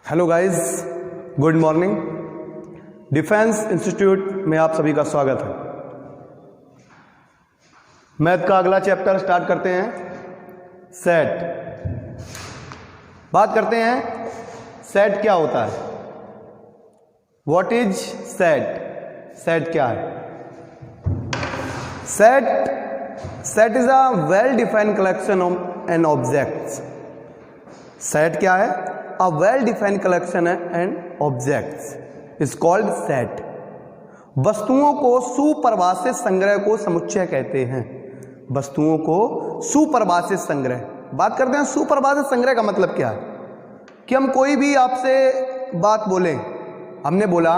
Hello guys, good morning. Defence institute में आप सभी का स्वागत है। मैथ का अगला चैप्टर स्टार्ट करते हैं। सेट। बात करते हैं सेट क्या होता है। What is set? सेट क्या है? Set is a well defined collection of an objects. Set क्या है? A well-defined collection and objects is called set। वस्तुओं को सुपरिभाषित संग्रह को समुच्चय कहते हैं। वस्तुओं को सुपरिभाषित संग्रह। बात करते हैं सुपरिभाषित संग्रह का मतलब क्या है। कि हम कोई भी आपसे बात बोलें, हमने बोला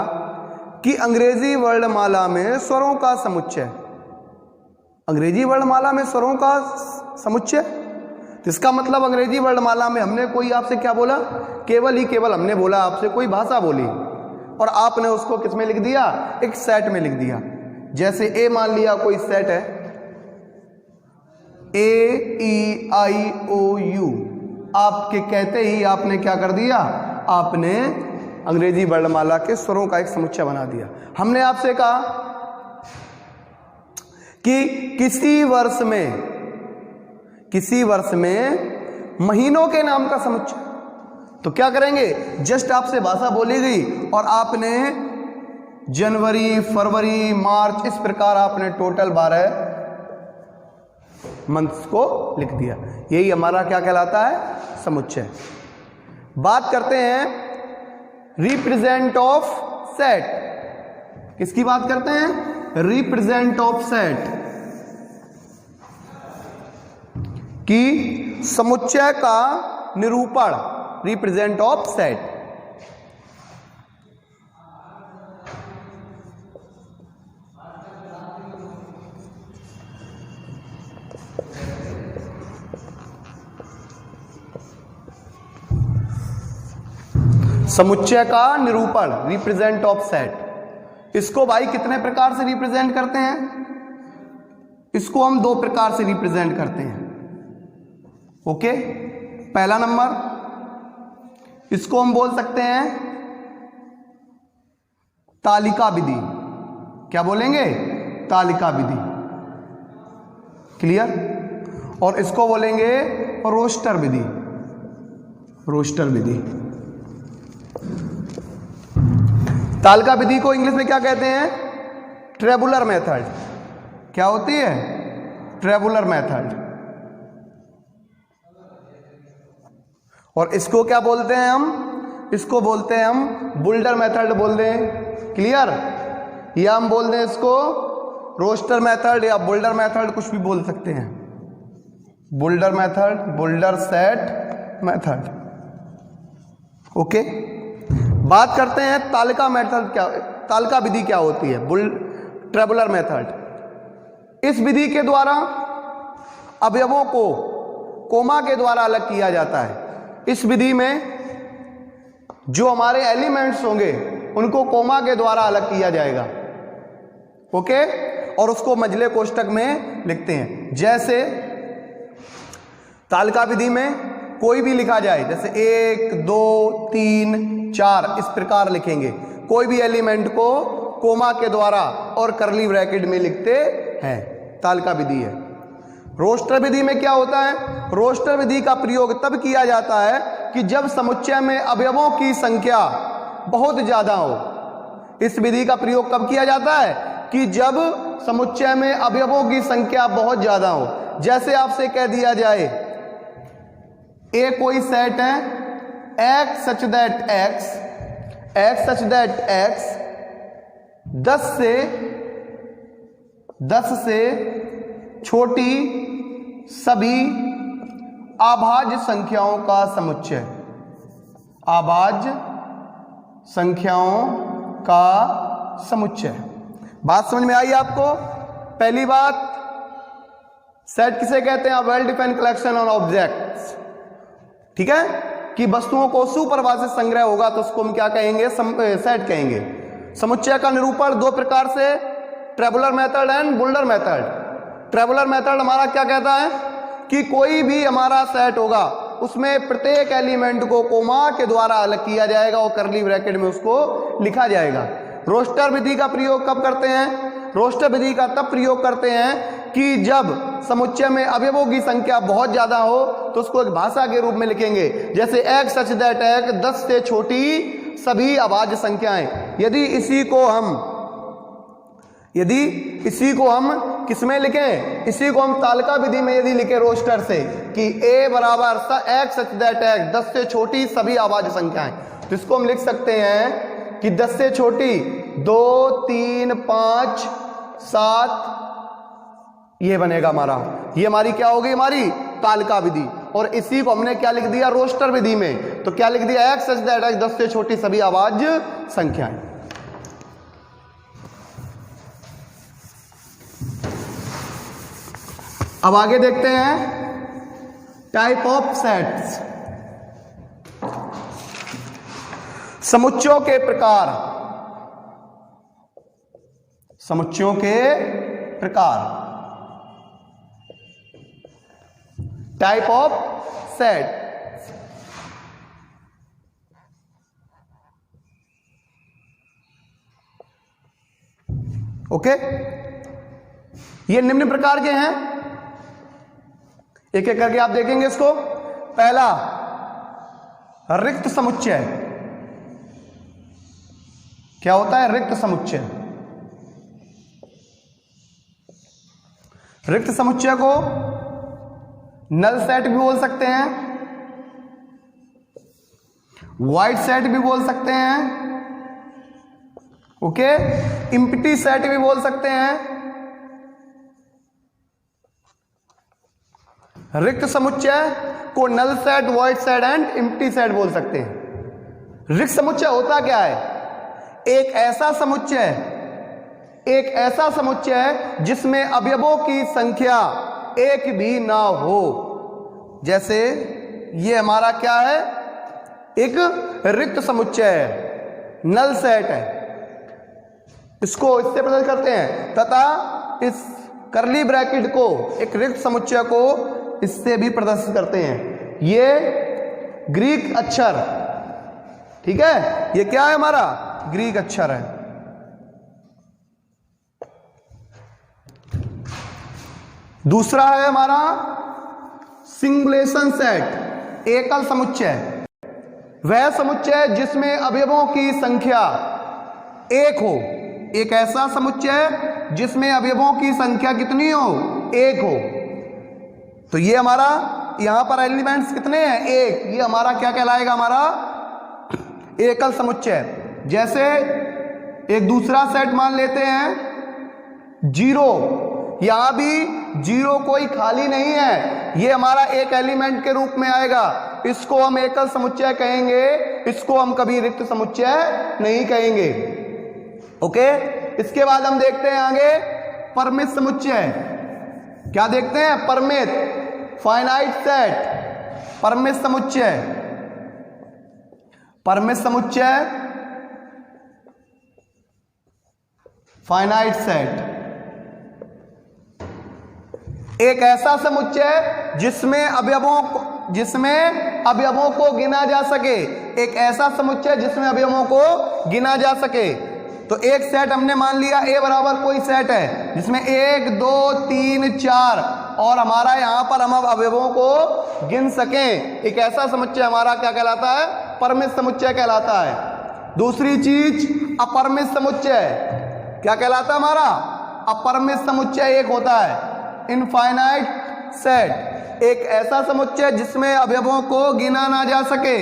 कि अंग्रेजी वर्णमाला में स्वरों का समुच्चय, अंग्रेजी वर्णमाला में स्वरों का समुच्चय, इसका मतलब अंग्रेजी वर्णमाला में हमने कोई आपसे क्या बोला, केवल हमने बोला आपसे कोई भाषा बोली और आपने उसको किस में लिख दिया, एक सेट में लिख दिया। जैसे ए मान लिया कोई सेट है, AEIOU, आपके कहते ही आपने क्या कर दिया, आपने अंग्रेजी वर्णमाला के स्वरों का एक समुच्चय बना दिया। हमने आपसे कहा कि किसी वर्ष में महीनों के नाम का समुच्चय, तो क्या करेंगे, जस्ट आपसे भाषा बोली गई और आपने जनवरी, फरवरी, मार्च, इस प्रकार आपने टोटल 12 मंथ्स को लिख दिया। यही हमारा क्या कहलाता है, समुच्चय। बात करते हैं रिप्रेजेंट ऑफ सेट। किसकी बात करते हैं? रिप्रेजेंट ऑफ सेट, कि समुच्चय का निरूपण, रिप्रेजेंट ऑफ सेट। समुच्चय का निरूपण, रिप्रेजेंट ऑफ सेट। इसको भाई कितने प्रकार से रिप्रेजेंट करते हैं? इसको हम 2 प्रकार से रिप्रेजेंट करते हैं। ओके, पहला नंबर, इसको हम बोल सकते हैं तालिका विधि। क्या बोलेंगे? तालिका विधि। क्लियर? और इसको बोलेंगे रोस्टर विधि। रोस्टर विधि। तालिका विधि को इंग्लिश में क्या कहते हैं? ट्रेबुलर मेथड। क्या होती है? ट्रेबुलर मेथड। और इसको क्या बोलते हैं हम? इसको बोलते हैं हम बुल्डर मेथड बोल दें। क्लियर? या हम बोल दें इसको रोस्टर मेथड या बुल्डर मेथड, कुछ भी बोल सकते हैं। Builder method, builder set method. Okay, बात करते हैं तालिका मेथड क्या, तालिका विधि क्या होती है, ट्रेबुलर मेथड। इस विधि के द्वारा अवयवों को कोमा के द्वारा अलग किया जाता है। इस विधि में जो हमारे एलिमेंट्स होंगे उनको कोमा के द्वारा अलग किया जाएगा। ओके, और उसको मझले कोष्ठक में लिखते हैं। जैसे तालिका विधि में कोई भी लिखा जाए, जैसे 1 2 3 4 इस प्रकार लिखेंगे। कोई भी एलिमेंट को कोमा के द्वारा और करली ब्रैकेट में लिखते हैं, तालिका विधि है। रोस्टर विधि में क्या होता है? रोस्टर विधि का प्रयोग तब किया जाता है कि जब समुच्चय में अवयवों की संख्या बहुत ज्यादा हो। इस विधि का प्रयोग कब किया जाता है? कि जब समुच्चय में अवयवों की संख्या बहुत ज्यादा हो। जैसे आपसे कह दिया जाए ए कोई सेट है, x such that x 10 से छोटी सभी अभाज्य संख्याओं का समुच्चय। अभाज्य संख्याओं का समुच्चय। बात समझ में आई आपको? पहली बात, सेट किसे कहते हैं? Well defined collection of objects. ठीक है, कि वस्तुओं को सुपरिभाषित संग्रह होगा तो उसको हम क्या कहेंगे? सेट कहेंगे। समुच्चय का निरूपण 2 प्रकार से, tabular method and builder method. Tabular method हमारा क्या कहता है कि कोई भी हमारा सेट होगा उसमें प्रत्येक एलिमेंट को कोमा के द्वारा अलग किया जाएगा और करली ब्रैकेट में उसको लिखा जाएगा। रोस्टर विधि का प्रयोग कब करते हैं? रोस्टर विधि का तब प्रयोग करते हैं कि जब समुच्चय में अवयवों की संख्या बहुत ज्यादा हो तो उसको एक भाषा के रूप में लिखेंगे, जैसे एक सच दैट एक 10 से छोटी सभी अभाज्य संख्याएं। यदि इसी को हम किसमें लिखें? इसी को हम तालिका विधि में यदि लिखे रोस्टर से कि a बराबर एक सच दैट एक 10 से छोटी सभी अभाज्य संख्याएं, तो इसको हम लिख सकते हैं कि 10 से छोटी 2, 3, 5, 7, ये बनेगा हमारा। ये हमारी क्या होगी? हमारी तालिका विधि। और इसी को हमने क्या लिख दिया? रोस्टर विधि में। तो क्या लिख दिया? एक सच दैट एक 10 से छोटी सभी अभाज्य संख्याएं। अब आगे देखते हैं टाइप ऑफ सेट्स, समुच्चयों के प्रकार। समुच्चयों के प्रकार, टाइप ऑफ सेट। ओके, ये निम्न प्रकार के हैं, एक एक करके आप देखेंगे इसको। पहला, रिक्त समुच्चय। क्या होता है रिक्त समुच्चय? रिक्त समुच्चय को नल सेट भी बोल सकते हैं, वाइड सेट भी बोल सकते हैं, ओके, एम्प्टी सेट भी बोल सकते हैं। रिक्त समुच्चय को null set, void set and empty set बोल सकते हैं। रिक्त समुच्चय होता क्या है? एक ऐसा समुच्चय जिसमें अवयवों की संख्या एक भी ना हो। जैसे ये हमारा क्या है? एक रिक्त समुच्चय है, नल सेट है। इसको इससे प्रदर्शित करते हैं, तथा इस करली ब्रैकेट को, एक रिक्त समुच्चय को इससे भी प्रदर्शित करते हैं। ये ग्रीक अक्षर, ठीक है, ये क्या है हमारा? ग्रीक अक्षर है। दूसरा है हमारा सिंगुलेशन सेट, एकल समुच्चय। वह समुच्चय जिसमें अवयवों की संख्या एक हो। एक ऐसा समुच्चय जिसमें अवयवों की संख्या कितनी हो? एक हो। तो ये हमारा यहां पर एलिमेंट्स कितने हैं? एक। ये हमारा क्या कहलाएगा? हमारा एकल समुच्चय। जैसे एक दूसरा सेट मान लेते हैं 0, यहां भी 0 कोई खाली नहीं है, ये हमारा एक एलिमेंट के रूप में आएगा। इसको हम एकल समुच्चय कहेंगे, इसको हम कभी रिक्त समुच्चय नहीं कहेंगे। ओके, इसके बाद हम देखते हैं आगे परिमित समुच्चय। क्या देखते हैं? परिमित, फाइनाइट सेट, परिमित समुच्चय। परिमित समुच्चय, फाइनाइट सेट। एक ऐसा समुच्चय जिसमें अवयवों को गिना जा सके। एक ऐसा समुच्चय जिसमें अवयवों को गिना जा सके। तो एक सेट हमने मान लिया A बराबर कोई सेट है जिसमें 1, 2, 3, 4 और हमारा यहां पर हम अवयवों को गिन सकें। एक ऐसा समुच्चय हमारा क्या कहलाता है? परिमित समुच्चय कहलाता है। दूसरी चीज अपरिमित समुच्चय। क्या कहलाता है हमारा? अपरिमित समुच्चय एक होता है इनफाइनाइट सेट, एक ऐसा समुच्चय जिसमें अवयवों को गिना ना जा सके।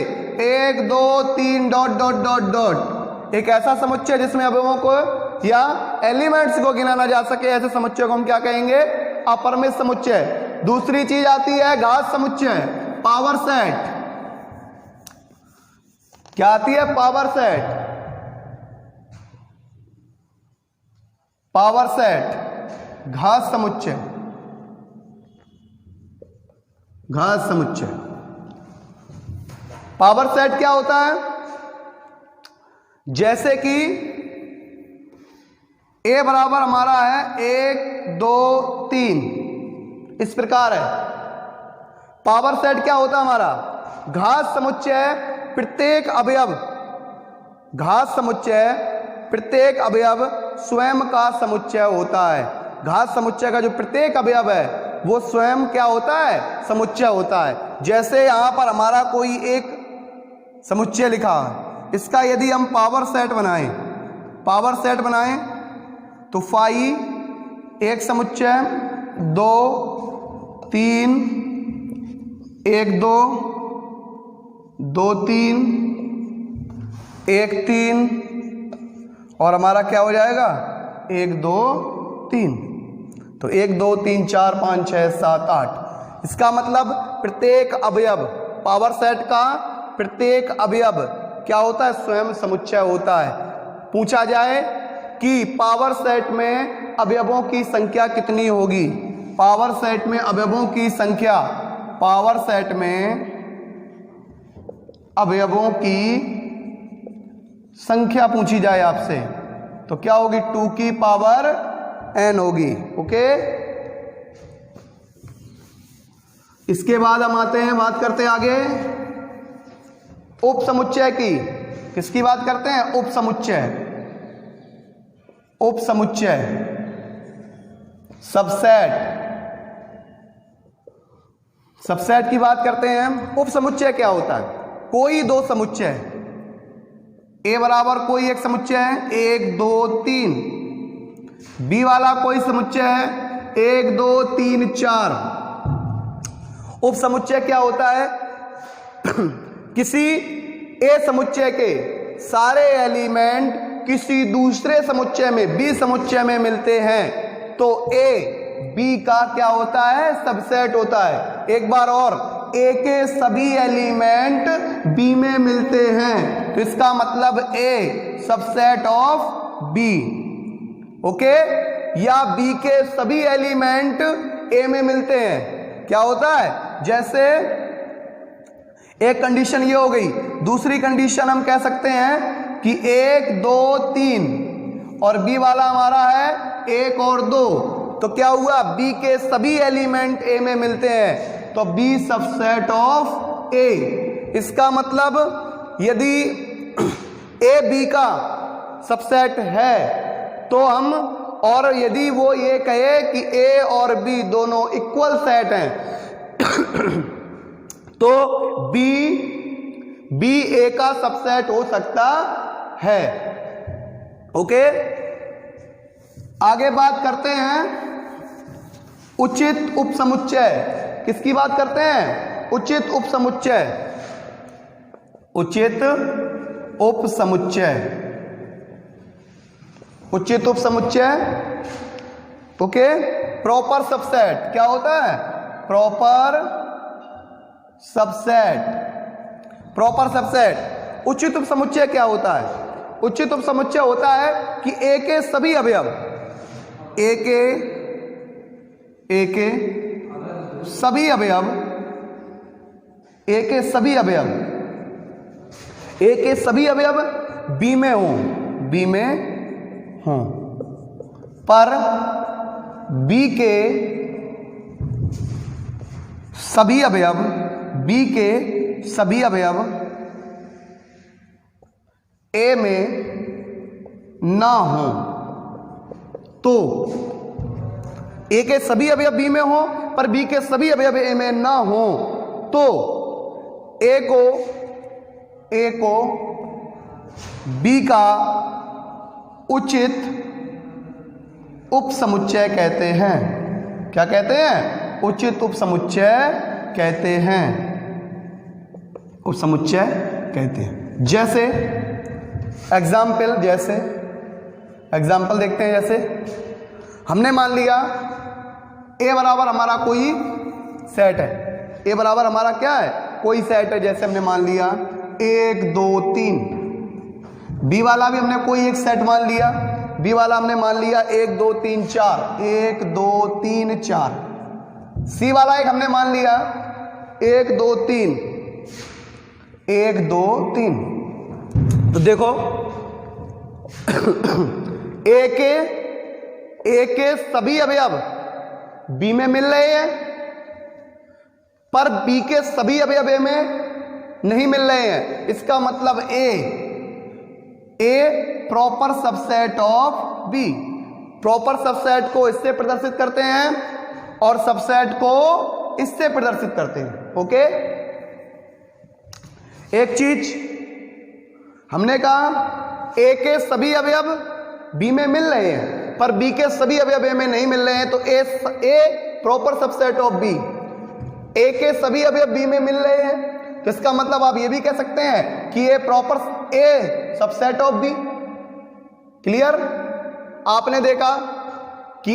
1, 2, 3 डॉट डॉट डॉट डॉट। एक ऐसा समुच्चय जिसमें अवयवों को या एलिमेंट्स को गिना ना जा सके, ऐसे समुच्चय को हम क्या कहेंगे? अपरिमित समुच्चय। दूसरी चीज आती है घात समुच्चय, पावर सेट। क्या आती है? Power set. पावर सेट, घात समुच्चय, घात समुच्चय। पावर सेट क्या होता है? जैसे कि A बराबर हमारा है 1, 2, 3, इस प्रकार है। पावर सेट क्या होता है हमारा? घात समुच्चय प्रत्येक अवयव, घात समुच्चय प्रत्येक अवयव स्वयं का समुच्चय होता है। घात समुच्चय का जो प्रत्येक अवयव है वो स्वयं क्या होता है? समुच्चय होता है। जैसे यहां पर हमारा कोई एक समुच्चय लिखा है, इसका यदि हम पावर सेट बनाएं, पावर सेट बनाएं तो फाई एक समुच्चय, 2 3 1 2 2 3 1 3 और हमारा क्या हो जाएगा? 1 2 3। तो 1 2 3 4 5 6 7 8। इसका मतलब प्रत्येक अवयव, पावर सेट का प्रत्येक अवयव क्या होता है? स्वयं समुच्चय होता है। पूछा जाए कि पावर सेट में अवयवों की संख्या कितनी होगी? पावर सेट में अवयवों की संख्या, पावर सेट में अवयवों की संख्या पूछी जाए आपसे तो क्या होगी? 2 की पावर n होगी। ओके, इसके बाद हम आते हैं, बात करते हैं आगे उप समुच्चय की। किसकी बात करते हैं? उप समुच्चय, उप समुच्चय, सबसेट, सबसेट की बात करते हैं। उप समुच्चय क्या होता है? कोई दो समुच्चय, ए बराबर कोई एक समुच्चय है 1 2 3, बी वाला कोई समुच्चय है 1 2 3 4। उप समुच्चय क्या होता है? किसी ए समुच्चय के सारे एलिमेंट किसी दूसरे समुच्चय में, बी समुच्चय में मिलते हैं तो ए बी का क्या होता है? सबसेट होता है। एक बार और, ए के सभी एलिमेंट बी में मिलते हैं तो इसका मतलब ए सबसेट ऑफ बी। ओके, या बी के सभी एलिमेंट ए में मिलते हैं, क्या होता है? जैसे एक कंडीशन ये हो गई, दूसरी कंडीशन हम कह सकते हैं कि 1 2 3 और बी वाला हमारा है 1 और 2, तो क्या हुआ? बी के सभी एलिमेंट ए में मिलते हैं तो बी सबसेट ऑफ ए। इसका मतलब यदि ए बी का सबसेट है तो हम, और यदि वो ये कहे कि ए और बी दोनों इक्वल सेट हैं तो बी ए का सबसेट हो सकता है। ओके, आगे बात करते हैं उचित उपसमुच्चय। किसकी बात करते हैं? उचित उपसमुच्चय, उचित उपसमुच्चय, उचित उपसमुच्चय। ओके, प्रॉपर सबसेट क्या होता है? Proper subset, proper subset. उचित उपसमुच्चय क्या होता है? उचित उपसमुच्चय होता है कि ए के सभी अवयव, ए के सभी अवयव, ए के सभी अवयव, ए के सभी अवयव बी में हों, बी में हों, पर बी के सभी अवयव, बी के सभी अवयव ए में ना हो तो, ए के सभी अवयव बी में हो पर बी के सभी अवयव ए में ना हो तो ए को बी का उचित उपसमुच्चय कहते हैं। क्या कहते हैं? उचित उपसमुच्चय कहते हैं, उपसमुच्चय कहते हैं। जैसे एग्जाम्पल, जैसे एग्जाम्पल देखते हैं। जैसे हमने मान लिया ए बराबर हमारा कोई सेट है, ए बराबर हमारा क्या है? कोई सेट है। जैसे हमने मान लिया 1 2 3, बी वाला भी हमने कोई एक सेट मान लिया, बी वाला हमने मान लिया 1 2 3 4, 1 2 3 4। सी वाला एक हमने मान लिया 1 2 3, 1 2 3। तो देखो ए के सभी अवयव बी में मिल रहे हैं पर बी के सभी अवयव ए में नहीं मिल रहे हैं, इसका मतलब A proper subset of B. Proper subset को इससे प्रदर्शित करते हैं और सबसेट को इससे प्रदर्शित करते हैं। ओके, एक चीज हमने कहा ए के सभी अवयव बी में मिल रहे हैं पर बी के सभी अवयव ए में नहीं मिल रहे हैं, तो ए प्रॉपर सबसेट ऑफ बी। ए के सभी अवयव बी में मिल रहे हैं तो इसका मतलब आप ये भी कह सकते हैं कि A proper A subset of B. Clear? आपने देखा कि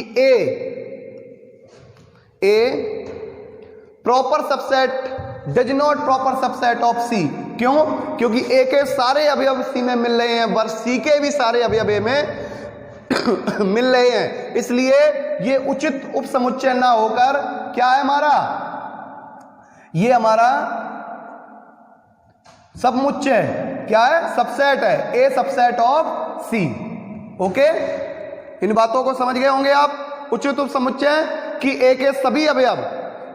A proper subset does not proper subset of C. क्यों? क्योंकि ए के सारे अवयव सी में मिल रहे हैं पर सी के भी सारे अवयव ए में मिल रहे हैं, इसलिए ये उचित उपसमुच्चय ना होकर क्या है हमारा, ये हमारा समुच्चय क्या है, सबसेट है, ए सबसेट ऑफ सी। ओके, इन बातों को समझ गए होंगे आप। उचित उपसमुच्चय कि ए के सभी अवयव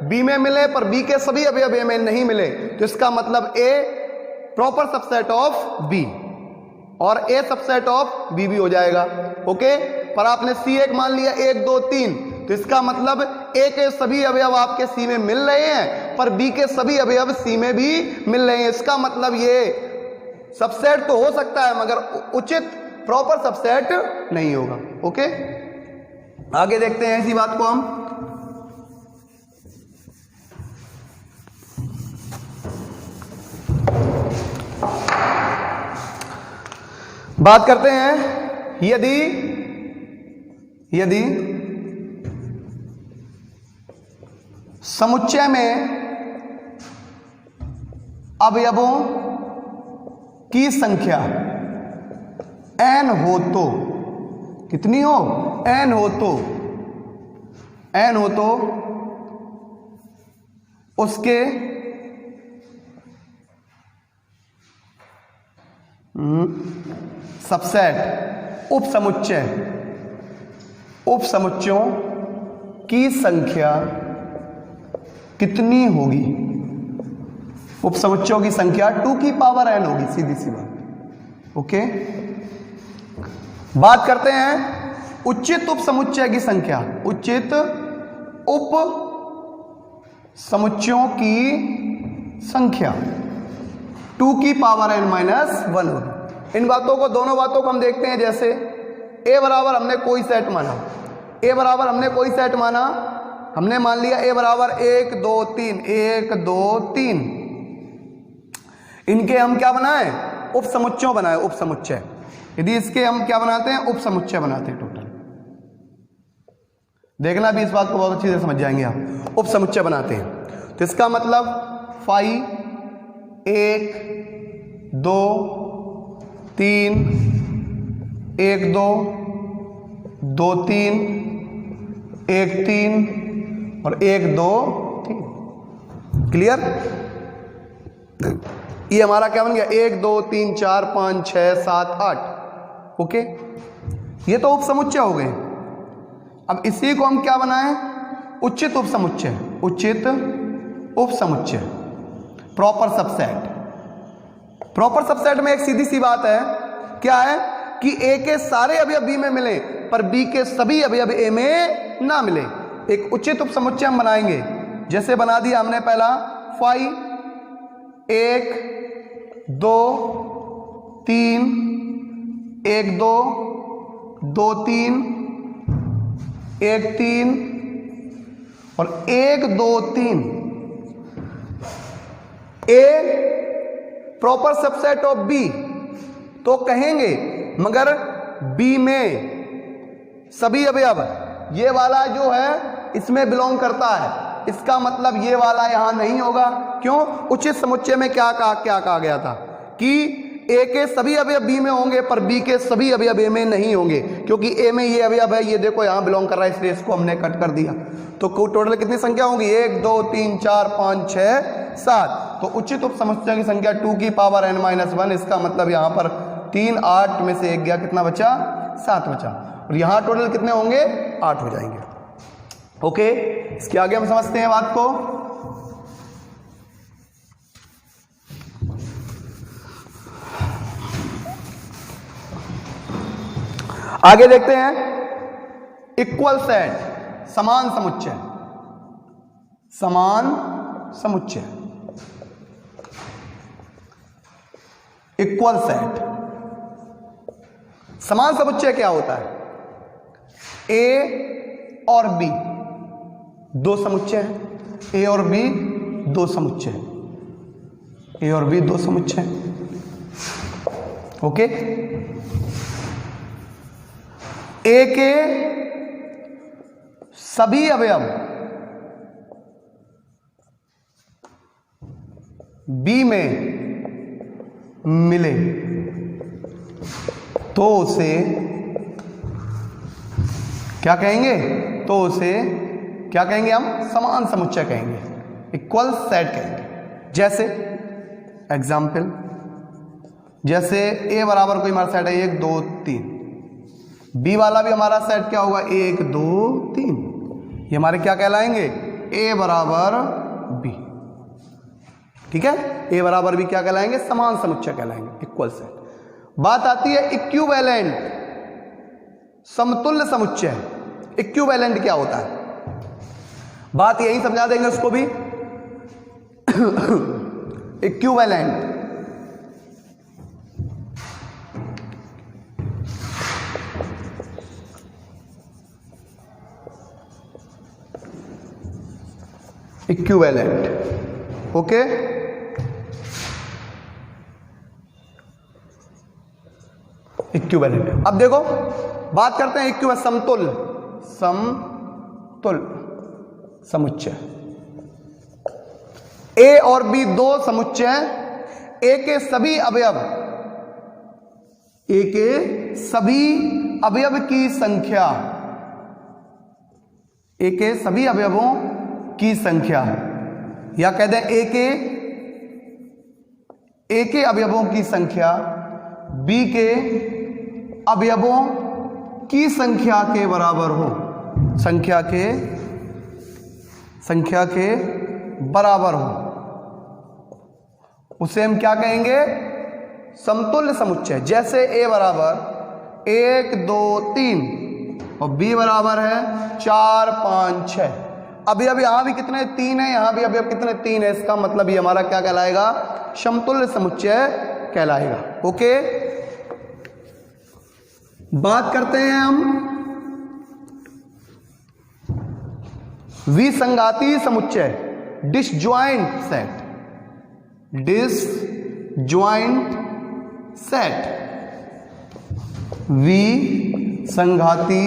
बी में मिले पर बी के सभी अवयव ए में नहीं मिले, तो इसका मतलब A proper subset of B और ए सबसेट ऑफ बी भी हो जाएगा। ओके, पर आपने सी एक मान लिया 1 2 3, तो इसका मतलब ए के सभी अवयव आपके सी में मिल रहे हैं पर बी के सभी अवयव सी में भी मिल रहे हैं, इसका मतलब ये सबसेट तो हो सकता है मगर उचित प्रॉपर सबसेट नहीं होगा। ओके, आगे देखते हैं इसी बात को हम। बात करते हैं यदि समुच्चय में अवयवों की संख्या n हो तो, कितनी हो, n हो तो उसके सबसेट उपसमुच्चयों की संख्या कितनी होगी? उपसमुच्चयों की संख्या 2 की पावर n होगी, सीधी सी बात। ओके, बात करते हैं उचित उपसमुच्चय की संख्या। उचित उप समुच्चयों की संख्या 2 की पावर n माइनस 1 होगी। इन बातों को, दोनों बातों को हम देखते हैं। जैसे a बराबर हमने कोई सेट माना, हमने मान लिया a बराबर 1 2 3, 1 2 3। इनके हम क्या बनाए, उपसमुच्चय बनाए, उपसमुच्चय। यदि इसके हम क्या बनाते हैं, उपसमुच्चय बनाते हैं टोटल। देखना भी, इस बात को बहुत अच्छी तरह समझ जाएंगे आप। उपसमुच्चय बनाते हैं तो इसका मतलब फाई 1 2 3 1 2 2 3 1 3 और 1 2 3। क्लियर? ये हमारा क्या बन गया, 1 2 3 4 5 6 7 8। ओके, ये तो उपसमुच्चय हो गए। अब इसी को हम क्या बनाएं, उचित उपसमुच्चय। उचित उपसमुच्चय, प्रॉपर सबसेट। प्रॉपर सबसेट में एक सीधी सी बात है, क्या है कि ए के सारे अवयव बी में मिले पर बी के सभी अवयव ए में ना मिले। एक उचित उपसमुच्चय हम बनाएंगे। जैसे बना दिया हमने पहला फाई 1 2 3 1 2 2 3 1 3 और 1 2 3। ए प्रॉपर सबसेट ऑफ बी तो कहेंगे, मगर बी में सभी अवयव ये वाला जो है इसमें बिलोंग करता है, इसका मतलब ये वाला यहां नहीं होगा। क्यों? उचित समुच्चय में क्या कहा गया था कि ए के सभी अवयव बी में होंगे पर बी के सभी अवयव ए में नहीं होंगे, क्योंकि ए में ये अवयव है, ये देखो यहां बिलोंग कर रहा है, इसलिए इसको हमने कट कर दिया। तो टोटल कितनी संख्या होगी, 1 2 3 4 5 6 7। तो उचित उपसमुच्चय की संख्या 2 की पावर n माइनस 1। इसका मतलब यहां पर 3 8 में से 1 गया, कितना बचा, 7 बचा। और यहां टोटल कितने होंगे, 8 हो जाएंगे। ओके, इसके आगे हम समझते हैं बात को। आगे देखते हैं इक्वल सेट, समान समुच्चय। समान समुच्चय, इक्वल सेट। समान समुच्चय क्या होता है? ए और बी दो समुच्चय हैं। ए और बी दो समुच्चय, ए और बी दो समुच्चय। ओके, ए के सभी अवयव बी में मिले तो उसे क्या कहेंगे? तो उसे क्या कहेंगे? हम समान समुच्चय कहेंगे, इक्वल सेट कहेंगे। जैसे एग्जाम्पल, जैसे ए बराबर कोई हमारा सेट है 1 2 3, बी वाला भी हमारा सेट क्या होगा? 1 2 3। ये हमारे क्या कहलाएंगे? ए बराबर बी। ठीक है, ए बराबर बी क्या कहलाएंगे? समान समुच्चय कहलाएंगे, इक्वल सेट। बात आती है इक्विवेलेंट, समतुल्य समुच्चय। इक्विवेलेंट क्या होता है? बात यही समझा देंगे उसको भी। Equivalent equivalent, okay. इक्विवेलेंट। अब देखो बात करते हैं इक्विवेलेंट, समतुल्य। समतुल्य समुच्चय, ए और बी दो समुच्चय। ए के सभी अवयव, ए के सभी अवयव की संख्या, ए के सभी अवयवों की संख्या, या कह दें ए के अवयवों की संख्या बी के अवयवों की संख्या के बराबर हो। संख्या के बराबर हो, उसे हम क्या कहेंगे? समतुल्य समुच्चय। जैसे ए बराबर 1 2 3 और बी बराबर है 4 5 6। अभी यहां भी कितने? 3 है, यहां भी अभी कितने? 3 है। इसका मतलब ये हमारा क्या कहलाएगा? समतुल्य समुच्चय कहलाएगा। ओके, बात करते हैं हम विसंघाती समुच्चय, डिसजॉइंट सेट। डिसजॉइंट सेट, विसंघाती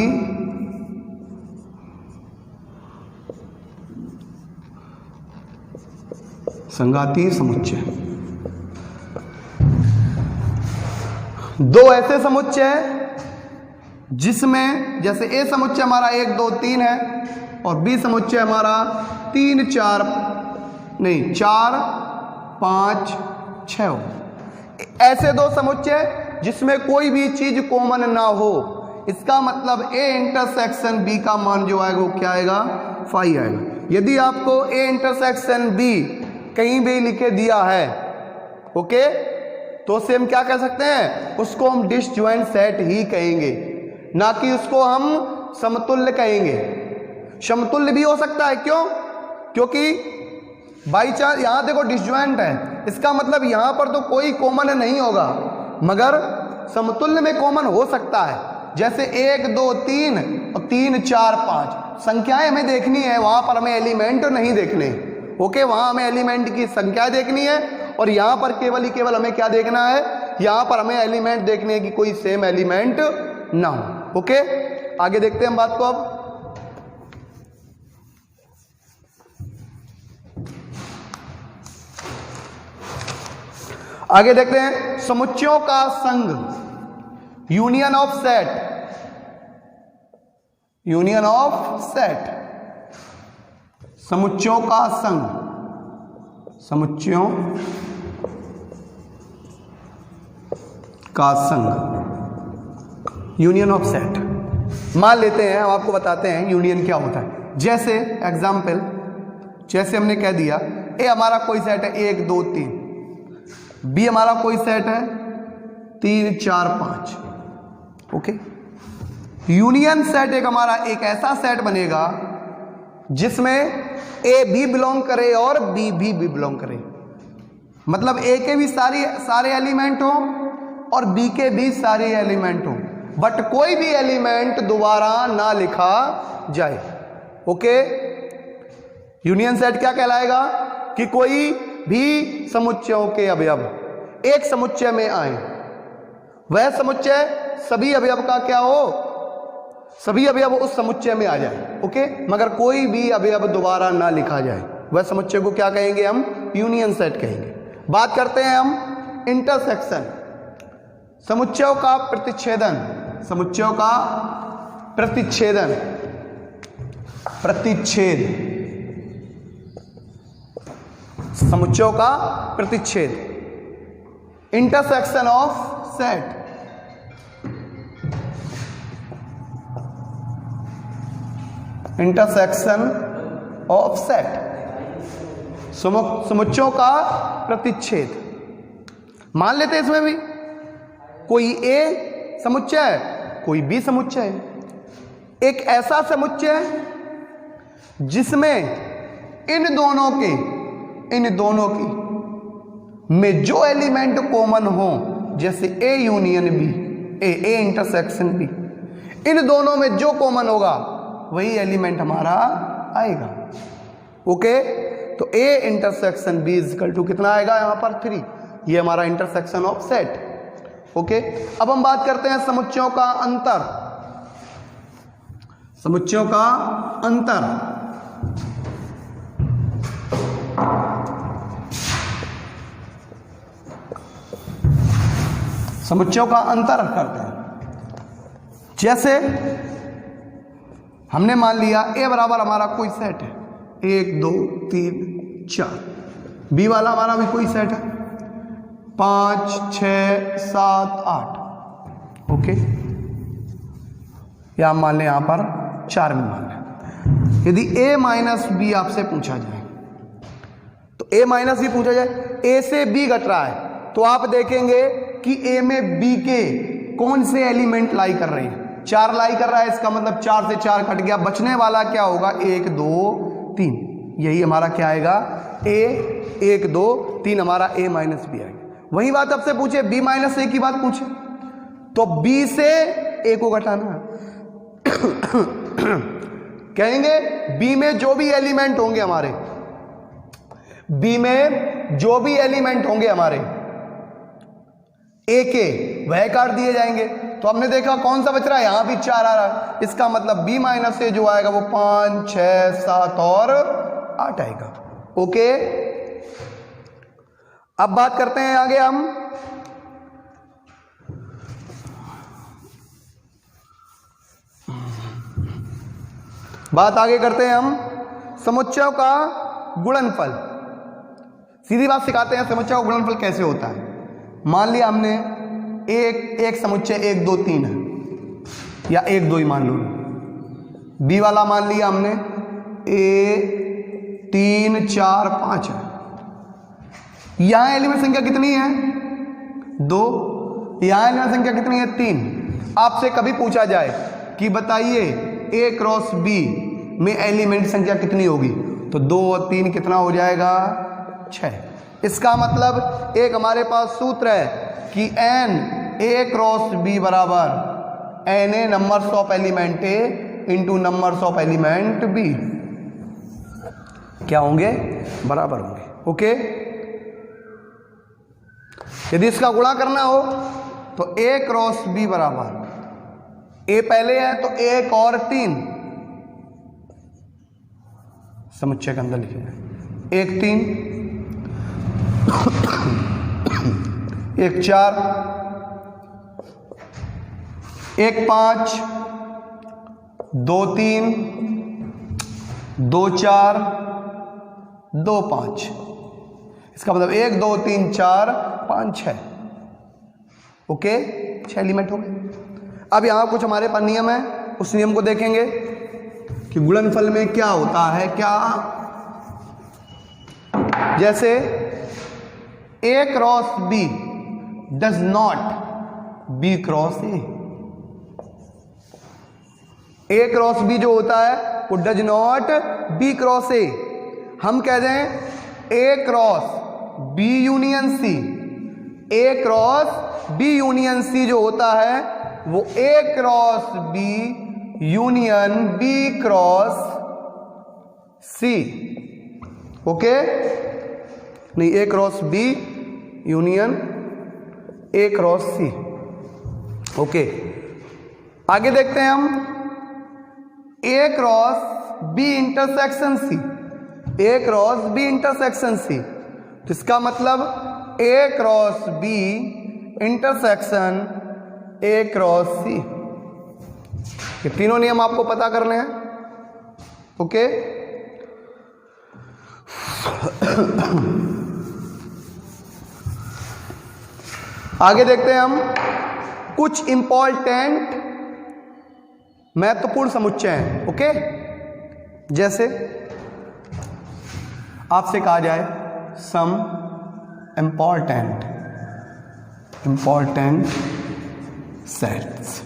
समुच्चय। दो ऐसे समुच्चय जिसमें जैसे ए समुच्चय हमारा 1 2 3 है और बी समुच्चय हमारा 4 5 6 हो। ऐसे दो समुच्चय जिसमें कोई भी चीज कॉमन ना हो, इसका मतलब ए इंटरसेक्शन बी का मान जो आएगा वो क्या आएगा? 5 आएगा। यदि आपको ए इंटरसेक्शन बी कहीं भी लिखे दिया है, ओके, तो उसे हम क्या कह सकते हैं? उसको हम डिसजॉइंट सेट ही कहेंगे, ना कि उसको हम समतुल्य कहेंगे। समतुल्य भी हो सकता है, क्यों? क्योंकि बाई चांस यहां देखो डिसजॉइंट है, इसका मतलब यहां पर तो कोई कॉमन नहीं होगा, मगर समतुल्य में कॉमन हो सकता है। जैसे 1 2 3 और 3 4 5 संख्याएं हमें देखनी है, वहां पर हमें एलिमेंट नहीं देखने। ओके, वहां हमें एलिमेंट की संख्या देखनी है और यहां पर केवल हमें क्या देखना है? यहां पर हमें एलिमेंट देखने हैं कि कोई सेम एलिमेंट ना हो। ओके, आगे देखते हैं हम बात को। अब आगे देखते हैं समुच्चयों का संघ, union of set. Union of set, समुच्चयों का संघ, समुच्चयों का संघ, यूनियन ऑफ सेट। मान लेते हैं, हम आपको बताते हैं यूनियन क्या होता है। जैसे एग्जाम्पल, जैसे हमने कह दिया ए हमारा कोई सेट है 1 2 3, बी हमारा कोई सेट है 3 4 5। ओके, यूनियन सेट एक हमारा एक ऐसा सेट बनेगा जिसमें ए भी बिलोंग करे और बी भी बिलोंग करे, मतलब ए के भी सारे एलिमेंट हो और बी के भी सारे एलिमेंट हो, बट कोई भी एलिमेंट दोबारा ना लिखा जाए। ओके, यूनियन सेट क्या कहलाएगा कि कोई भी समुच्चयों के अवयव एक समुच्चय में आए, वह समुच्चय सभी अवयव का क्या हो, सभी अवयव उस समुच्चय में आ जाए। ओके, मगर कोई भी अवयव दोबारा ना लिखा जाए, वह समुच्चय को क्या कहेंगे, हम यूनियन सेट कहेंगे। बात करते हैं हम इंटरसेक्शन, समुच्चयों का प्रतिच्छेदन, समुच्चयों का प्रतिच्छेदन, प्रतिच्छेद, समुच्चयों का प्रतिच्छेद, intersection of set. Intersection of set, समुच्चयों का प्रतिच्छेद। मान लेते हैं इसमें भी कोई ए समुच्चय है, कोई बी समुच्चय है, एक ऐसा समुच्चय जिसमें इन दोनों की में जो एलिमेंट कॉमन हो, जैसे A union B, A intersection B, इन दोनों में जो कॉमन होगा वही एलिमेंट हमारा आएगा। ओके, तो A intersection B is equal to कितना आएगा यहां पर 3, ये हमारा इंटरसेक्शन ऑफ सेट। ओके, अब हम बात करते हैं समुच्चयों का अंतर, समुच्चयों का अंतर। समुच्चयों का अंतर करते हैं, जैसे हमने मान लिया ए बराबर हमारा कोई सेट है 1 2 3 4, बी वाला हमारा भी कोई सेट है 5 6 7 8। ओके, या मान लें यहां पर 4 भी मान लें। यदि a माइनस बी आपसे पूछा जाए, तो a माइनस बी पूछा जाए, a से b घट रहा है, तो आप देखेंगे कि a में b के कौन से एलिमेंट लाई कर रहे हैं, 4 लाई कर रहा है, इसका मतलब 4 से 4 कट गया, बचने वाला क्या होगा 1 2 3, यही हमारा क्या आएगा a 1 2 3 हमारा a माइनस बी आएगा। वही बात आपसे पूछे b माइनस a की बात पूछे, तो b से a को घटाना है। कहेंगे b में जो भी एलिमेंट होंगे हमारे, b में जो भी एलिमेंट होंगे हमारे a के, वह काट दिए जाएंगे। तो हमने देखा कौन सा बच रहा है, यहां भी 4 आ रहा है, इसका मतलब b माइनस ए जो आएगा वो 5 6 7 और 8 आएगा। ओके, अब बात करते हैं आगे हम बात आगे करते हैं हम समुच्चयों का गुणनफल। सीधी बात सिखाते हैं समुच्चयों का गुणनफल कैसे होता है। मान लिया हमने एक समुच्चय 1 2 3 है, या 1 2 ही मान लो, बी वाला मान लिया हमने a 3 4 5 है, यहां एलिमेंट संख्या कितनी है 2, यहां एलिमेंट संख्या कितनी है 3। आपसे कभी पूछा जाए कि बताइए a क्रॉस b में एलिमेंट संख्या कितनी होगी, तो 2 और 3 कितना हो जाएगा 6। इसका मतलब एक हमारे पास सूत्र है कि n a क्रॉस b बराबर na numbers of element a into numbers of element b क्या होंगे, बराबर होंगे। ओके, यदि इसका गुणा करना हो तो a क्रॉस b बराबर a पहले है तो 1 और 3 समुच्चय के अंदर लिखे जाए, 1 3 1 4 1 5 2 3 2 4 2 5, इसका मतलब 1 2 3 4 5 6। ओके, 6 एलिमेंट हो गए। अब यहां कुछ हमारे पास नियम है, उस नियम को देखेंगे कि गुणनफल में क्या होता है। क्या, जैसे a cross b does not b cross a, A cross B जो होता है वो does not B cross A. हम कह दें A cross B union C, A cross B union C जो होता है वो A cross B union B cross C. Okay, नहीं, A cross B union A cross C. Okay, आगे देखते हैं हम A cross B intersection C, A cross B intersection सी। तो इसका मतलब A cross B intersection A cross C. ये तीनों नियम आपको पता करने हैं। ओके, आगे देखते हैं हम कुछ इंपॉर्टेंट महत्वपूर्ण समुच्चय हैं। ओके, जैसे आपसे कहा जाए सम इंपॉर्टेंट सेट्स,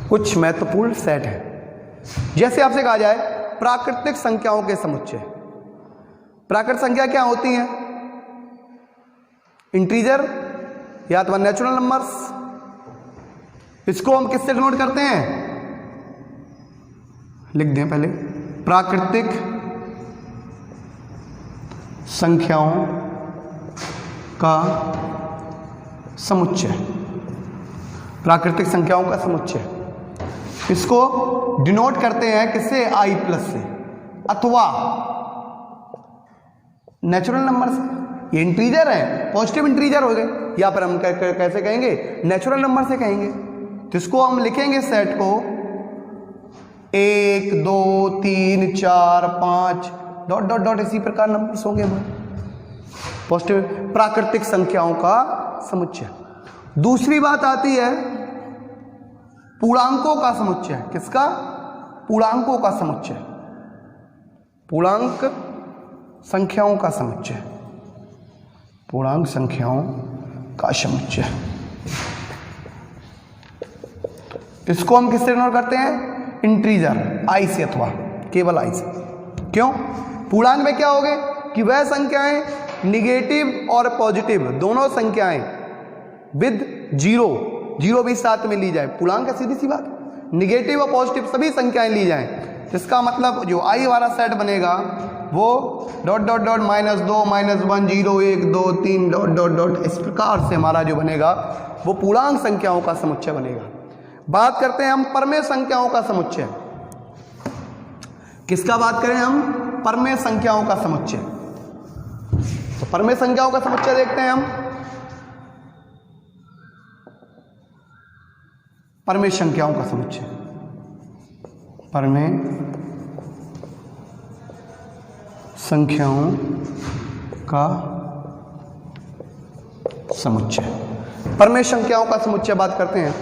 कुछ महत्वपूर्ण सेट है। जैसे आपसे कहा जाए प्राकृतिक संख्याओं के समुच्चय। प्राकृतिक संख्या क्या होती हैं? इंटीजर या तो नेचुरल नंबर्स। इसको हम किससे डिनोट करते हैं? लिख दें पहले, प्राकृतिक संख्याओं का समुच्चय। प्राकृतिक संख्याओं का समुच्चय, इसको डिनोट करते हैं किससे? आई प्लस से, अथवा नेचुरल नंबर से। ये इंटीजर है, पॉजिटिव इंटीजर हो गए, या फिर हम कैसे कहेंगे? नेचुरल नंबर से कहेंगे। तो इसको हम लिखेंगे सेट को 1 2 3 4 5 डॉट डॉट डॉट, इसी प्रकार नंबर्स होंगे हमारे पॉजिटिव प्राकृतिक संख्याओं का समुच्चय। दूसरी बात आती है पूर्णांकों का समुच्चय। किसका? पूर्णांकों का समुच्चय, पूर्णांक संख्याओं का समुच्चय, पूर्णांक संख्याओं का समुच्चय। इसको हम किससे डिनोट करते हैं? इंटीजर, आई से, अथवा केवल आई से। क्यों? पूर्णांक में क्या हो गए कि वह संख्याएं निगेटिव और पॉजिटिव दोनों संख्याएं विद जीरो, जीरो भी साथ में ली जाए। पूर्णांक का सीधी सी बात, निगेटिव और पॉजिटिव सभी संख्याएं ली जाएं। इसका मतलब जो आई वाला सेट बनेगा वो dot dot dot -2 -1 0 1 2 3 dot dot dot, इस प्रकार से हमारा जो बनेगा वो पूर्णांक संख्याओं का समुच्चय बनेगा। बात करते हैं हम परमेय संख्याओं का समुच्चय। किसका बात करें हम? परमेय संख्याओं का समुच्चय। तो परमेय संख्याओं का समुच्चय देखते हैं हम। परमेय संख्याओं का समुच्चय, परमेय संख्याओं का समुच्चय। परमेय संख्याओं का समुच्चय बात करते हैं।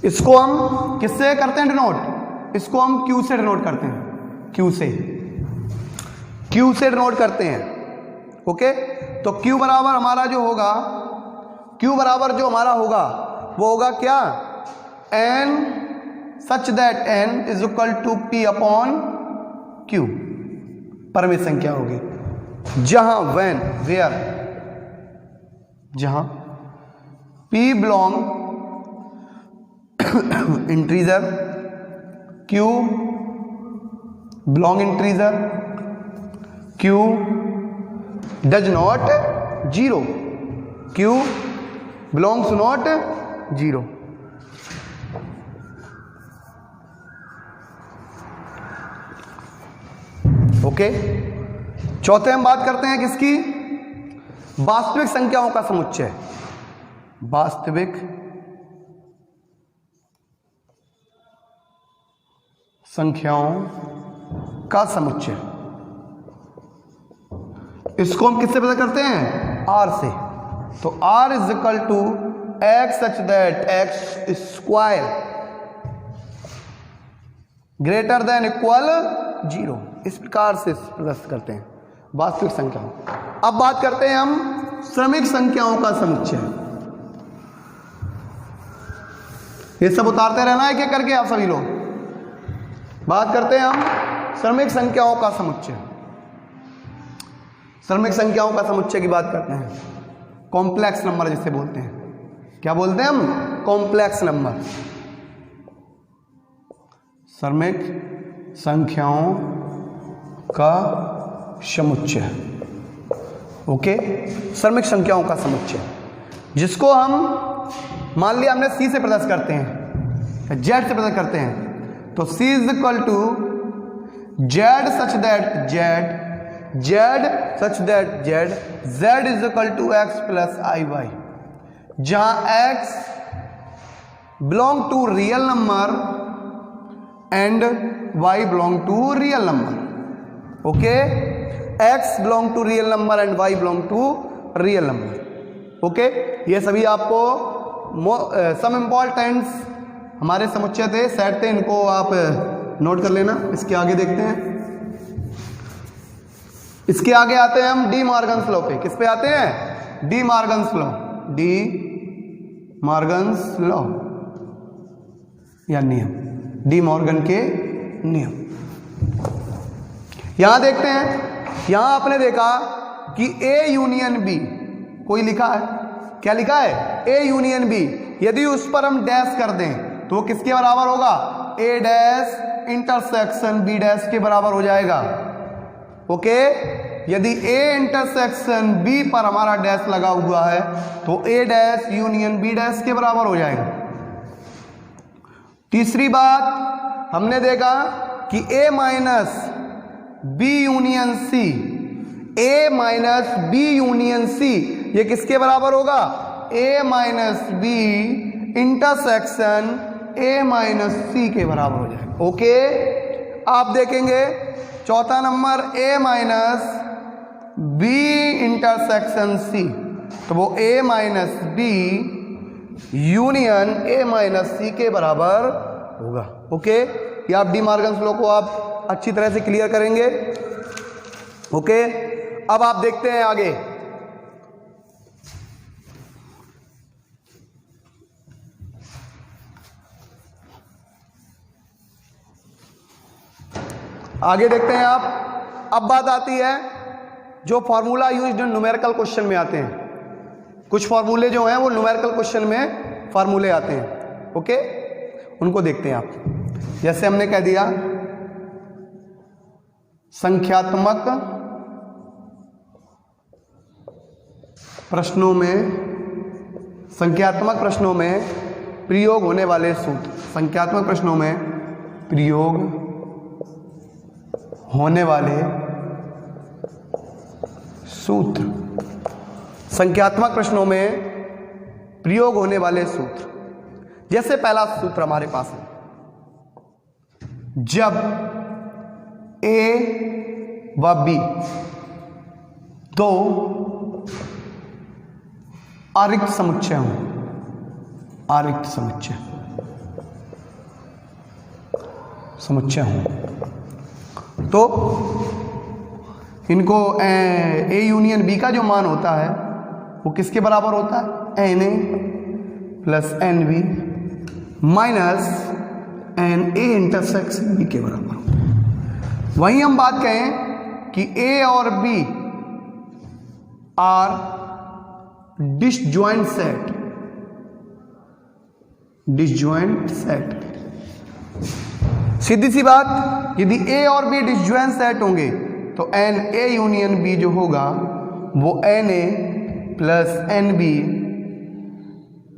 इसको हम किससे करते हैं डिनोट? इसको हम क्यू से डिनोट करते हैं, क्यू से, क्यू से डिनोट करते हैं। ओके, तो क्यू बराबर हमारा जो होगा, क्यू बराबर जो हमारा होगा वो होगा क्या? n such that n is equal to p upon q। परमेय संख्या होगी जहां when where, जहां p belong integer, q belong integer, q does not zero, q belongs not zero. Okay, चौथे हम बात करते हैं किसकी? वास्तविक संख्याओं का समुच्चय। वास्तविक संख्याओं का समुच्चय, इसको हम किससे पता करते हैं? आर से। तो R is equal to x such that x square greater than equal zero, इस प्रकार से प्रदर्शित करते हैं वास्तविक संख्याओं। अब बात करते हैं हम क्रमिक संख्याओं का समुच्चय। ये सब उतारते रहना है, क्या करके आप सभी लोग। बात करते हैं हम क्रमिक संख्याओं का समुच्चय। क्रमिक संख्याओं का समुच्चय की बात करते हैं, कॉम्प्लेक्स नंबर जिसे बोलते हैं। क्या बोलते हैं हम? Complex number. क्रमिक संख्याओं का समुच्चय, ओके। क्रमिक संख्याओं का समुच्चय जिसको हम मान लिया हमने C से प्रदर्शित करते हैं, Z से प्रदर्शित करते हैं, तो C is equal to Z such that Z is equal to X plus IY, जहां X belong to real number and Y belong to real number, okay. X belong to real number and Y belong to real number, okay. ये सभी आपको सम इम्पॉर्टेंट्स हमारे समुच्चय थे, set थे, इनको आप नोट कर लेना। इसके आगे देखते हैं, इसके आगे आते हैं हम डी मॉर्गन्स लॉ पे। किस पे आते हैं? D Morgan's law, D Morgan's law या नियम, डी मॉर्गन के नियम। यहां देखते हैं, यहां आपने देखा कि A यूनियन B कोई लिखा है, क्या लिखा है? A union B। यदि उस पर हम डैश कर दें तो वो किसके बराबर होगा? A dash intersection B dash के बराबर हो जाएगा, ओके। यदि A इंटरसेक्शन B पर हमारा डैश लगा हुआ है तो A dash union B dash के बराबर हो जाएगा। तीसरी बात हमने देखा कि A minus B union C, A minus B union C ये किसके बराबर होगा? A minus B intersection A minus C के बराबर हो जाएगा, ओके। आप देखेंगे चौथा number A minus B intersection C, तो वो A minus B union A minus C के बराबर होगा, ओके। ये आप डी मॉर्गन्स लॉ को आप अच्छी तरह से क्लियर करेंगे, ओके। अब आप देखते हैं आगे, आगे देखते हैं आप। अब बात आती है जो फॉर्मूला यूज्ड न्यूमेरिकल क्वेश्चन में आते हैं। कुछ फॉर्मूले जो हैं वो न्यूमेरिकल क्वेश्चन में फॉर्मूले आते हैं, ओके, उनको देखते हैं आप। जैसे हमने कह दिया संख्यात्मक प्रश्नों में प्रयोग होने वाले सूत्र, संख्यात्मक प्रश्नों में प्रयोग होने वाले सूत्र, संख्यात्मक प्रश्नों में प्रयोग होने वाले सूत्र। जैसे पहला सूत्र हमारे पास है, जब A व B दो आरिक्त समुच्चय हों, आरिक्त समुच्चय हों, तो इनको A यूनियन B का जो मान होता है वो किसके बराबर होता है? NA plus NB minus NA intersection B के बराबर होता है। वहीं हम बात कहें कि A और B are disjoint set, disjoint set, सीधी सी बात, यदि A और B डिसजॉइंट सेट होंगे तो NA यूनियन B जो होगा वो NA प्लस NB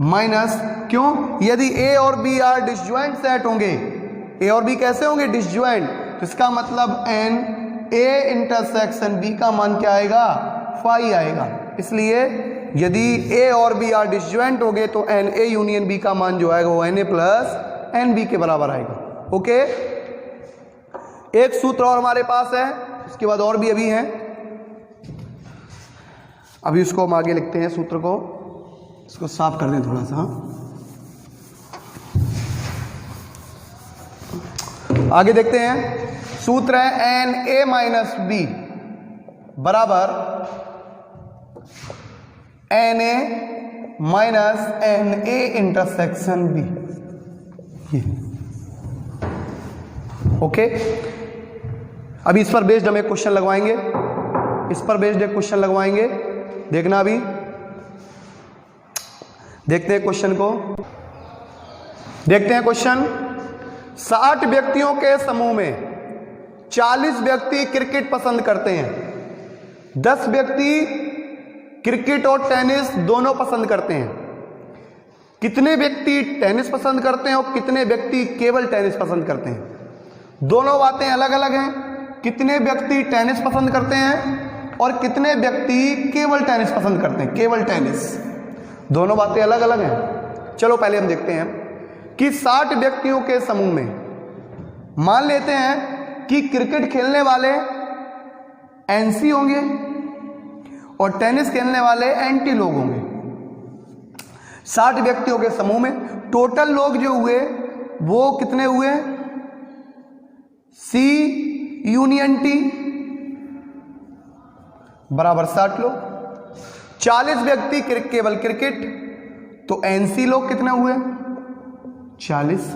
माइनस, क्यों? यदि A और B आर डिसजॉइंट सेट होंगे, A और B कैसे होंगे? डिसजॉइंट, तो इसका मतलब NA इंटरसेक्शन B का मान क्या आएगा? फाई आएगा। इसलिए यदि A और B आर डिसजॉइंट होंगे तो NA यूनियन B का मान जो आएगा वो NA प्लस NB के बराबर आएगा, ओके। एक सूत्र और हमारे पास है, उसके बाद और भी अभी हैं, अभी उसको हम आगे लिखते हैं सूत्र को, इसको साफ कर दें थोड़ा सा। आगे देखते हैं, सूत्र है NA माइनस B बराबर NA minus NA intersection B, okay, अभी इस पर बेस्ड हम एक क्वेश्चन लगवाएंगे, इस पर बेस्ड एक क्वेश्चन लगवाएंगे, देखना अभी देखते हैं क्वेश्चन को, देखते हैं क्वेश्चन। 60 व्यक्तियों के समूह में 40 व्यक्ति क्रिकेट पसंद करते हैं, 10 व्यक्ति क्रिकेट और टेनिस दोनों पसंद करते हैं। कितने व्यक्ति टेनिस पसंद करते हैं और कितने व्यक्ति केवल टेनिस पसंद करते हैं? दोनों बातें अलग अलग हैं। कितने व्यक्ति टेनिस पसंद करते हैं और कितने व्यक्ति केवल टेनिस पसंद करते हैं, केवल टेनिस, दोनों बातें अलग अलग हैं। चलो पहले हम देखते हैं कि 60 व्यक्तियों के समूह में मान लेते हैं कि क्रिकेट खेलने वाले एनसी होंगे और टेनिस खेलने वाले एंटी लोग होंगे। 60 व्यक्तियों के समूह में टोटल लोग जो हुए वो कितने हुए? सी यूनियन टी बराबर 60 लोग। 40 व्यक्ति केवल क्रिकेट, तो एनसी लोग कितने हुए? 40।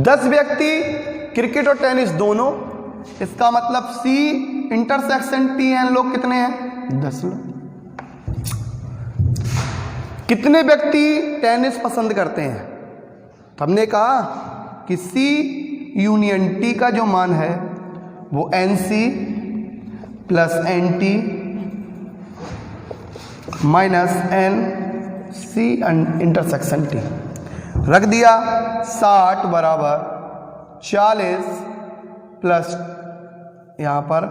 10 व्यक्ति क्रिकेट और टेनिस दोनों, इसका मतलब सी इंटरसेक्शन टी एन लोग कितने हैं? 10 लोग। कितने व्यक्ति टेनिस पसंद करते हैं? तो हमने कहा कि सी यूनियन टी का जो मान है वो N C plus N T minus N C intersection T रख दिया। 60 बराबर 40 प्लस यहाँ पर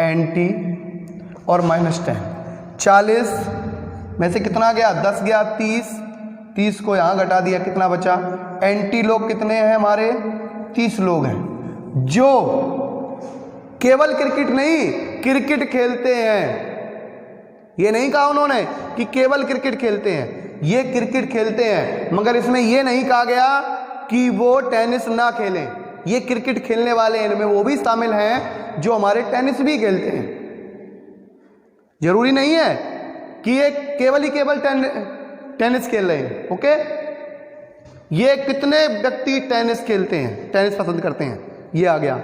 एन टी और माइनस 10। 40 में से कितना गया? 10 गया, 30 को यहाँ घटा दिया, कितना बचा? एंटी लोग कितने हैं हमारे? 30 लोग हैं जो केवल क्रिकेट नहीं, क्रिकेट खेलते हैं। ये नहीं कहा उन्होंने कि केवल क्रिकेट खेलते हैं, ये क्रिकेट खेलते हैं, मगर इसमें ये नहीं कहा गया कि वो टेनिस ना खेलें। ये क्रिकेट खेलने वाले इनमें वो भी शामिल हैं जो हमारे टेनिस भी खेलते हैं। जरूरी नहीं है कि ये केवल ही केवल टेनिस खेल रहे हैं। ओके, ये कितने व्यक्ति टेनिस खेलते हैं, टेनिस पसंद करते हैं, ये आ गया।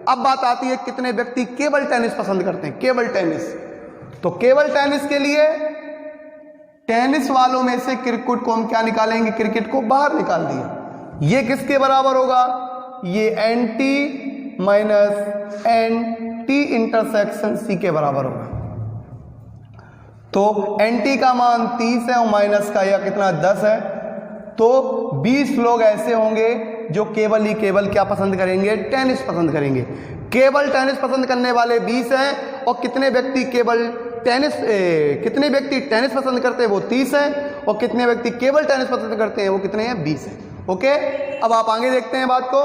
अब बात आती है कितने व्यक्ति केवल टेनिस पसंद करते हैं, केवल टेनिस। तो केवल टेनिस के लिए टेनिस वालों में से क्रिकेट को हम क्या निकालेंगे? क्रिकेट को बाहर निकाल दिया। ये किसके बराबर होगा? ये N T minus N T intersection C के बराबर होगा। तो एन टी का मान 30 है और माइनस का या कितना 10 है, तो 20 लोग ऐसे होंगे जो केवल ही केवल क्या पसंद करेंगे? टेनिस पसंद करेंगे। केवल टेनिस पसंद करने वाले 20 हैं और कितने व्यक्ति केवल टेनिस कितने व्यक्ति टेनिस पसंद करते हैं? वो 30 हैं। और कितने व्यक्ति केवल टेनिस पसंद करते हैं? वो कितने हैं? 20 हैं। ओके, अब आप आगे देखते हैं बात को,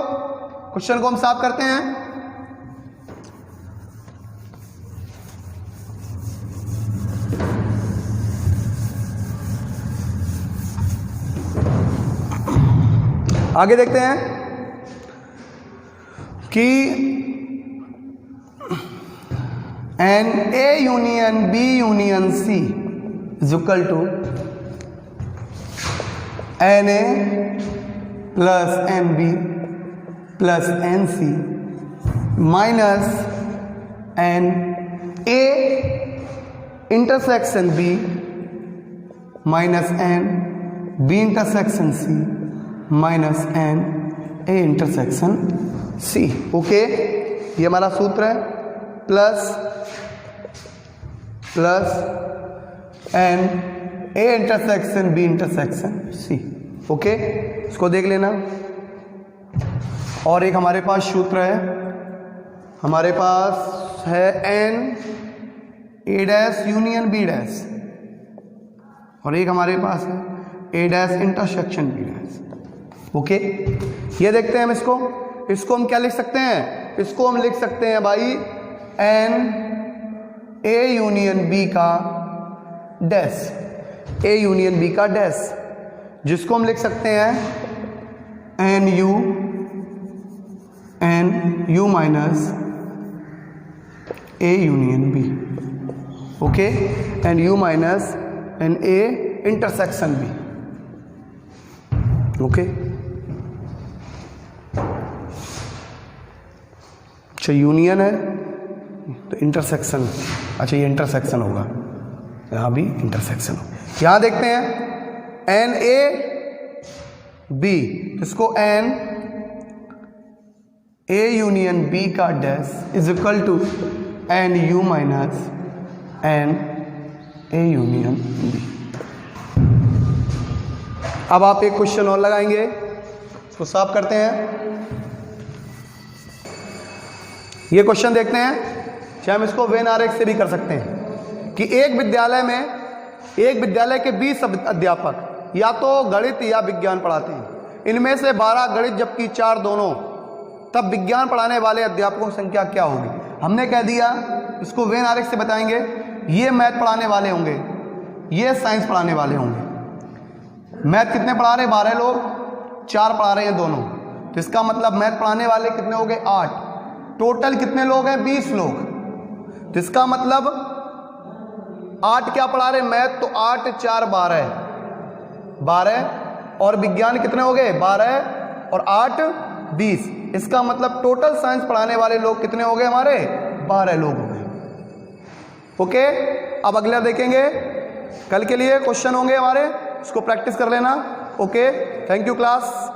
क्वेश्चन को हम साफ करते हैं। आगे देखते हैं कि N A union B union C is equal to N A plus N B plus N C minus N A intersection B minus N B intersection C minus N A intersection C. Okay, ये हमारा सूत्र है, plus N A intersection B intersection C. Okay, इसको देख लेना। और एक हमारे पास सूत्र है, हमारे पास है n A dash union B dash, और एक हमारे पास है A dash intersection B dash. Okay, ये देखते हैं हम इसको हम क्या लिख सकते हैं? इसको हम लिख सकते हैं भाई एन ए यूनियन बी का डैश, ए यूनियन बी का डैश, जिसको हम लिख सकते हैं N U minus A union B. Okay, N U minus N A intersection B. Okay, अच्छा यूनियन है तो इंटरसेक्शन, अच्छा ये इंटरसेक्शन होगा, यहाँ भी इंटरसेक्शन होगा। यहाँ देखते हैं एन ए बी, इसको एन ए यूनियन बी का dash is equal to N U minus N A union B. अब आप एक क्वेश्चन और लगाएंगे, इसको सॉल्व करते हैं। ये क्वेश्चन देखते हैं, चाहे हम इसको वेन आरेख से भी कर सकते हैं कि एक विद्यालय के 20 अध्यापक या तो गणित या विज्ञान पढ़ाते हैं, इनमें से 12 गणित जबकि 4 दोनों, तब विज्ञान पढ़ाने वाले अध्यापकों की संख्या क्या होगी। हमने कह दिया इसको वेन आरेख से बताएंगे, ये मैथ पढ़ाने वाले होंगे, ये साइंस पढ़ाने वाले होंगे। मैथ कितने पढ़ा रहे हैं, 12 लोग, 4 पढ़ा रहे हैं दोनों, तो इसका मतलब मैथ पढ़ाने वाले कितने हो गए, 8। टोटल कितने लोग हैं, 20 लोग, तो इसका मतलब 8 क्या पढ़ा रहे मैथ, तो 8 4 12 और विज्ञान कितने हो गए, 12 और 8 20। इसका मतलब टोटल साइंस पढ़ाने वाले लोग कितने हो गए, हमारे 12 लोग हो गए। ओके, अब अगला देखेंगे, कल के लिए क्वेश्चन होंगे हमारे, इसको प्रैक्टिस कर लेना। Okay, thank you class.